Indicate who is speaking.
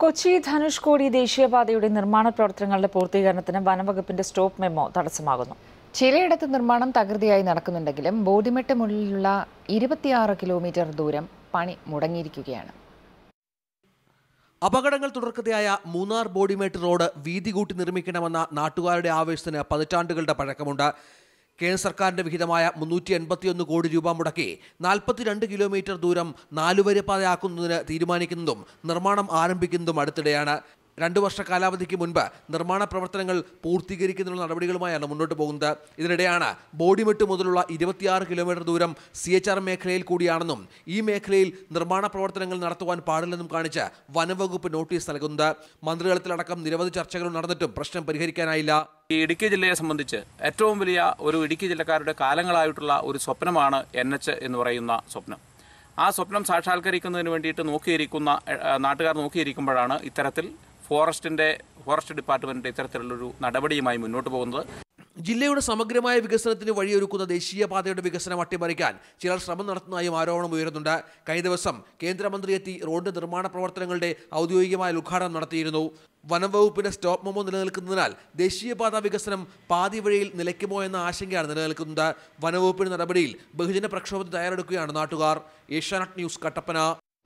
Speaker 1: കൊച്ചി ധനുഷ്കോടി ദേശീയപാതയുടെ നിർമ്മാണ പ്രവർത്തനങ്ങളുടെ പൂർത്തീകരണത്തിന് വനംവകുപ്പിന്റെ സ്റ്റോപ്പ് മെമ്മോ തടസ്സമാകുന്നു.
Speaker 2: ചിലയിടത്ത് നിർമ്മാണം തകൃതിയായി നടക്കുന്നുണ്ടെങ്കിലും ബോഡിമെട്ട് മുകളിലുള്ള 26 കിലോമീറ്റർ ദൂരം പണി മുടങ്ങിയിരിക്കുകയാണ്.
Speaker 3: അപകടങ്ങൾ തുടർക്കഥയായ മൂന്നാർ ബോഡിമെട്ട് റോഡ് വീതി കൂട്ടി നിർമ്മിക്കണമെന്ന നാട്ടുകാരുടെ ആവേശത്തിന് പതിറ്റാണ്ടുകളുടെ പഴക്കമുണ്ട്. കേന്ദ്ര സർക്കാരിന്റെ വിഹിതമായ 381 കോടി രൂപ മുടക്കി 42 കിലോമീറ്റർ ദൂരം നാലുവരിപ്പാതയാക്കുന്നതിന് തീരുമാനിക്കുന്നതും നിർമ്മാണം ആരംഭിക്കുന്നതും അടുത്തിടെയാണ്. 2 വർഷ കാലാവധിക്ക് മുൻപ് നിർമ്മാണ പ്രവർത്തനങ്ങൾ പൂർത്തീകരിക്കുന്നതിനുള്ള നടപടികളുമായാണ് മുന്നോട്ട് പോകുന്നത്. ഇതിനിടെയാണ് ബോഡിമെട്ട് മുതലുള്ള 26 കിലോമീറ്റർ ദൂരം CHR മേഖലയിൽ കൂടിയാണെന്നും ഈ മേഖലയിൽ നിർമ്മാണ പ്രവർത്തനങ്ങൾ നടത്തുവാൻ പാടില്ലെന്നും കാണിച്ച് വനംവകുപ്പ് നോട്ടീസ് നൽകുന്നത്. മന്ത്രിതലത്തിലടക്കം നിരവധി ചർച്ചകൾ നടന്നിട്ടും പ്രശ്നം പരിഹരിക്കാനായില്ല.
Speaker 4: ഈ ഇടുക്കി ജില്ലയെ സംബന്ധിച്ച് ഏറ്റവും വലിയ ഒരു ഇടുക്കി ജില്ലക്കാരുടെ കാലങ്ങളായിട്ടുള്ള ഒരു സ്വപ്നമാണ് NH എന്ന് പറയുന്ന സ്വപ്നം. ആ സ്വപ്നം സാക്ഷാത്കരിക്കുന്നതിന് വേണ്ടിയിട്ട് നാട്ടുകാർ നോക്കിയിരിക്കുമ്പോഴാണ് ഇത്തരത്തിൽ ഫോറസ്റ്റ് ഡിപ്പാർട്ട്മെന്റ് ഇത്തരത്തിലുള്ളൊരു നടപടിയുമായി മുന്നോട്ട് പോകുന്നത്.
Speaker 3: ജില്ലയുടെ സമഗ്രമായ വികസനത്തിന് വഴിയൊരുക്കുന്ന ദേശീയപാതയുടെ വികസനം അട്ടിമറിക്കാൻ ചിലർ ശ്രമം നടത്തുന്നതായും ആരോപണം ഉയരുന്നുണ്ട്. കഴിഞ്ഞ ദിവസം കേന്ദ്രമന്ത്രി എത്തി റോഡ് നിർമ്മാണ പ്രവർത്തനങ്ങളുടെ ഔദ്യോഗികമായ ഉദ്ഘാടനം നടത്തിയിരുന്നു. വനം വകുപ്പിന്റെ സ്റ്റോപ്പ് മെമ്മോ നിലനിൽക്കുന്നതിനാൽ ദേശീയപാത വികസനം പാതി വഴിയിൽ നിലയ്ക്കുമോ എന്ന ആശങ്കയാണ് നിലനിൽക്കുന്നത്. വനവകുപ്പിന്റെ നടപടിയിൽ ബഹുജന പ്രക്ഷോഭത്തിന് തയ്യാറെടുക്കുകയാണ് നാട്ടുകാർ. ഏഷ്യാനെറ്റ് ന്യൂസ്, കട്ടപ്പന.